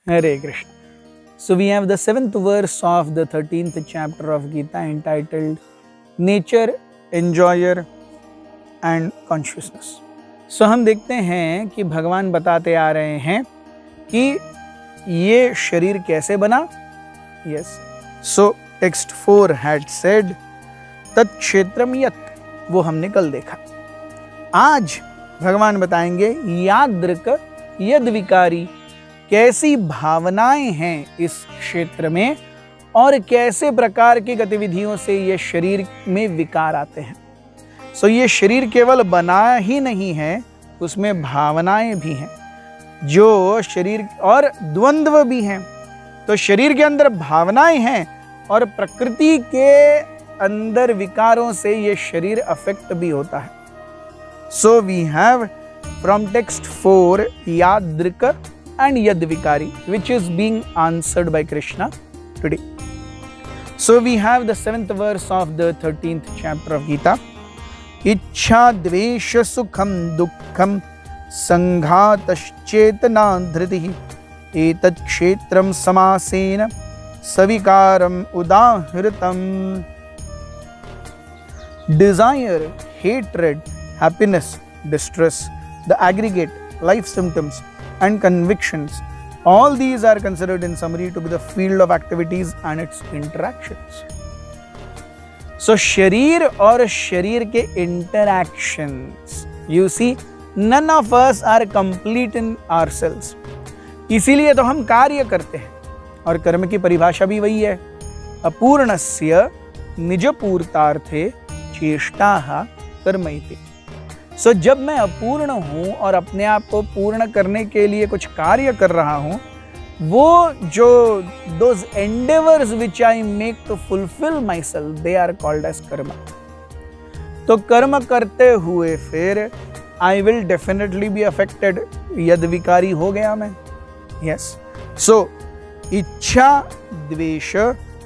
Hare Krishna. So we have the 7th verse of the 13th chapter of Gita entitled Nature, Enjoyer and Consciousness. So हम देखते हैं कि भगवान बताते आ रहे हैं कि ये शरीर कैसे बना. Yes. So text 4 had said तत् क्षेत्रम यत्, वो हमने कल देखा. आज भगवान बताएंगे यादृक यद विकारी, कैसी भावनाएं हैं इस क्षेत्र में और कैसे प्रकार की गतिविधियों से ये शरीर में विकार आते हैं. सो ये शरीर केवल बना ही नहीं है, उसमें भावनाएं भी हैं जो शरीर और द्वंद्व भी हैं. तो शरीर के अंदर भावनाएं हैं और प्रकृति के अंदर विकारों से ये शरीर अफेक्ट भी होता है. So we have from text 4 यादृक and yad vikari, which is being answered by Krishna today. So we have the 7th verse of the 13th chapter of Gita. Ichha dvesha sukham dukkham sanghataschetana dhritihi etat kshetram samasena savikaram udahritam. Desire, hatred, happiness, distress, the aggregate life symptoms and convictions, all these are considered in summary to be the field of activities and its interactions. So शरीर और शरीर के interactions, you see, none of us are complete in ourselves. इसीलिए तो हम कार्य करते हैं और कर्म की परिभाषा भी वही है, अपूर्णस्य निजपूर्तार्थे चेष्टाः कर्म इति. सो जब मैं अपूर्ण हूँ और अपने आप को पूर्ण करने के लिए कुछ कार्य कर रहा हूँ, वो जो those endeavors which I make to fulfill myself, they are called as karma. तो कर्म करते हुए फिर I will definitely be affected. यद विकारी हो गया मैं. Yes. So इच्छा द्वेष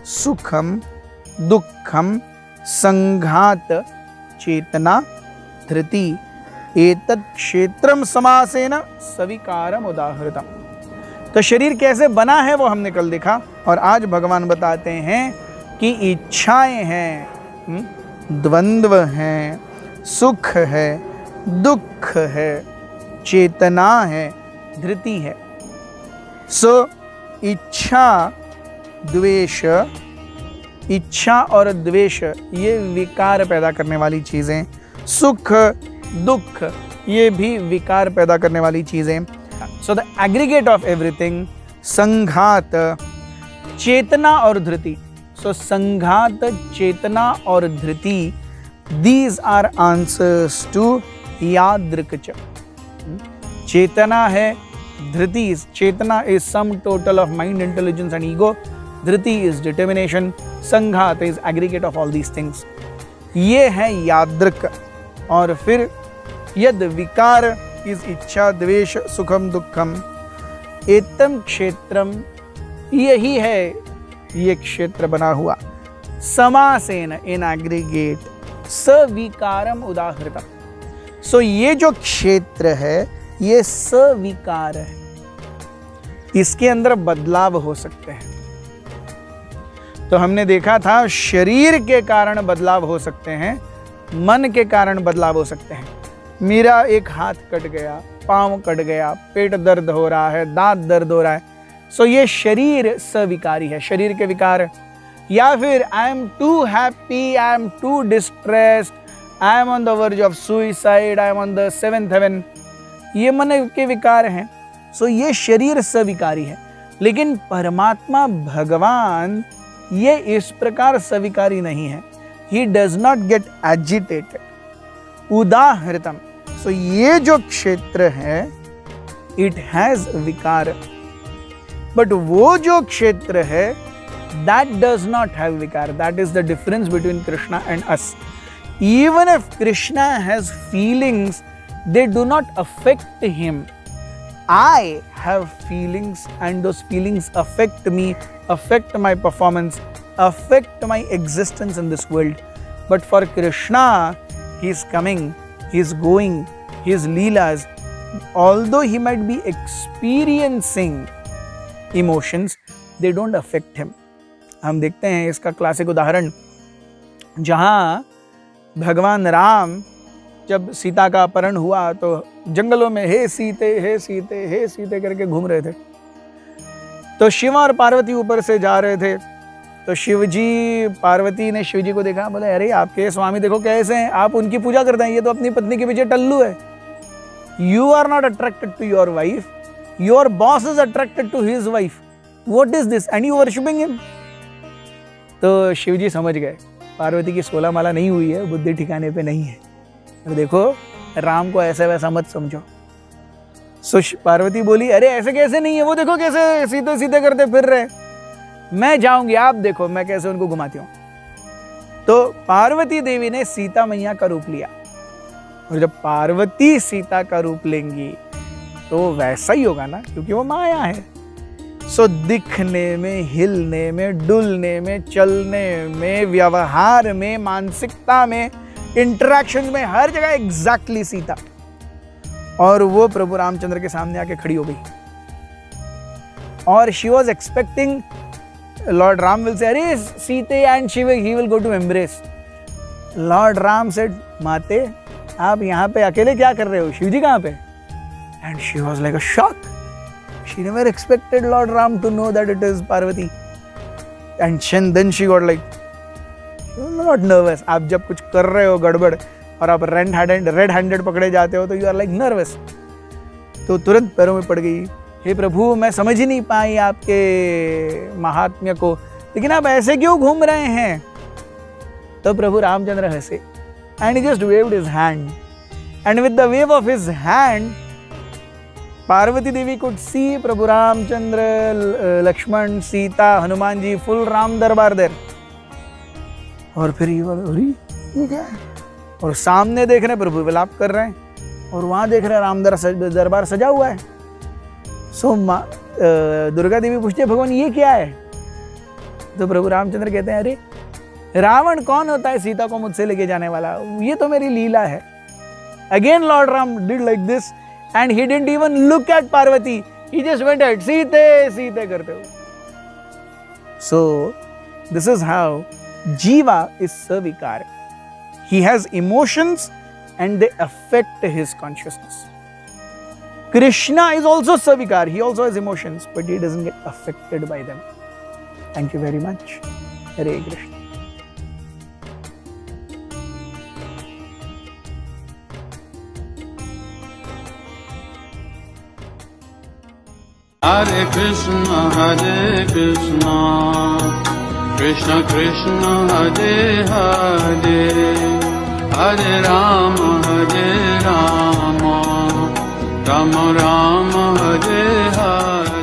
सुखम दुखम संघात चेतना धृति एतत् क्षेत्रम समासेन सविकारम उदाहृतम. तो शरीर कैसे बना है वो हमने कल देखा और आज भगवान बताते हैं कि इच्छाएं हैं, द्वंद्व हैं, सुख है, दुख है, चेतना है, धृति है. सो इच्छा द्वेष, इच्छा और द्वेष ये विकार पैदा करने वाली चीजें, सुख दुख ये भी विकार पैदा करने वाली चीजें. So the aggregate of everything, संघात, चेतना और धृति. सो संघात, चेतना और धृति, दीज आर आंसर्स टू यादृक. चेतना है, धृति, चेतना is sum total of mind, intelligence and ego. धृति इज डिटर्मिनेशन. संघात is aggregate of all these things. ये है यादृक. और फिर यद विकार इज इच्छा द्वेष सुखम दुखम. एतम क्षेत्रम, यही है ये क्षेत्र बना हुआ. समासेन, इन एग्रीगेट, सविकारम उदाहृतम. सो ये जो क्षेत्र है ये सविकार है, इसके अंदर बदलाव हो सकते हैं. तो हमने देखा था शरीर के कारण बदलाव हो सकते हैं, मन के कारण बदलाव हो सकते हैं. मेरा एक हाथ कट गया, पांव कट गया, पेट दर्द हो रहा है, दांत दर्द हो रहा है. सो ये शरीर सविकारी है, शरीर के विकार. या फिर I am too happy, I am too distressed, I am on the verge of suicide, I am on the 7th heaven, ये मन के विकार हैं. सो ये शरीर सविकारी है. लेकिन परमात्मा भगवान ये इस प्रकार सविकारी नहीं है. He does not get agitated. उदाहृतम. सो ये जो क्षेत्र है it has विकार. बट वो जो क्षेत्र है that does not have विकार. That is the difference between Krishna and us. Even if Krishna has feelings, they do not affect him. I have feelings and those feelings affect me, affect my performance, affect my existence in this world. But for Krishna, he is coming, he is going, his leelas, although he might be experiencing emotions, they don't affect him. हम देखते हैं इसका classic उदाहरण, जहाँ भगवान राम जब सीता का अपहरण हुआ तो जंगलों में हे सीते हे सीते हे सीते करके घूम रहे थे। तो शिव और पार्वती ऊपर से जा रहे थे, तो शिवजी, पार्वती ने शिवजी को देखा, बोले अरे आपके स्वामी देखो कैसे हैं, आप उनकी पूजा करते हैं, ये तो अपनी पत्नी के पीछे टल्लू है। You are not attracted to your wife, your boss is attracted to his wife, what is this and you worshipping him. तो शिवजी समझ गए पार्वती की 16 माला नहीं हुई है, बुद्धि ठिकाने पे नहीं है, और देखो राम को ऐसा वैसा मत समझो। सो पार्वती बोली अरे ऐसे कैसे नहीं है, वो देखो कैसे सीधे सीधे करते फिर रहे, मैं जाऊंगी, आप देखो मैं कैसे उनको घुमाती हूँ। तो पार्वती देवी ने सीता मैया का रूप लिया, और जब पार्वती सीता का रूप लेंगी तो वैसा ही होगा ना, क्योंकि वो माया है। सो दिखने में, हिलने में, डुलने में, चलने में, व्यवहार में, मानसिकता में, इंटरेक्शन में, हर जगह एग्जैक्टली सीता। और वो प्रभु रामचंद्र के सामने आके खड़ी हो गई, और she was expecting lord Ram will say अरे सीते and Shiv he will go to embrace. Lord Ram said माते आप यहाँ पे अकेले क्या कर रहे हो, शिवजी कहाँ पे? And she was like a shock, she never expected lord Ram to know that it is Parvati. And then she got like not nervous. आप जब कुछ कर रहे हो गड़बड़ और आप रेड हैंडेड पकड़े जाते हो तो यू आर लाइक नर्वस। तो तुरंत पैरों में पड़ गई, हे प्रभु मैं समझ ही नहीं पाई आपके महात्म्य को, लेकिन आप ऐसे क्यों घूम रहे हैं? तो प्रभु रामचंद्र हंसे and he just waved his hand, and with the wave of his hand Parvati Devi could see Prabhu Ramchandra, Lakshman, Sita, Hanuman ji, full Ram दरबार there। और फिर ये बोला अरे ये क्या है, और सामने देख रहे हैं प्रभु विलाप कर रहे हैं, और वहां देख रहे हैं राम दरबार सजा हुआ है। सो दुर्गा देवी पूछते हैं भगवान ये क्या है? तो प्रभु रामचंद्र कहते हैं अरे रावण कौन होता है सीता को मुझसे लेके जाने वाला, ये तो मेरी लीला है। Again Lord Ram did like this and he didn't even look at Parvati, he just went eight सीते सीते करते हुए। सो दिस इज हाउ जीवा is सविकार, he has emotions and they affect his consciousness. Krishna is also savikar, he also has emotions but he doesn't get affected by them. Thank you very much. Hare Krishna. Hare Krishna, Krishna Krishna, Hare Hare, Hare Rama, Rama Rama, Hare Hare।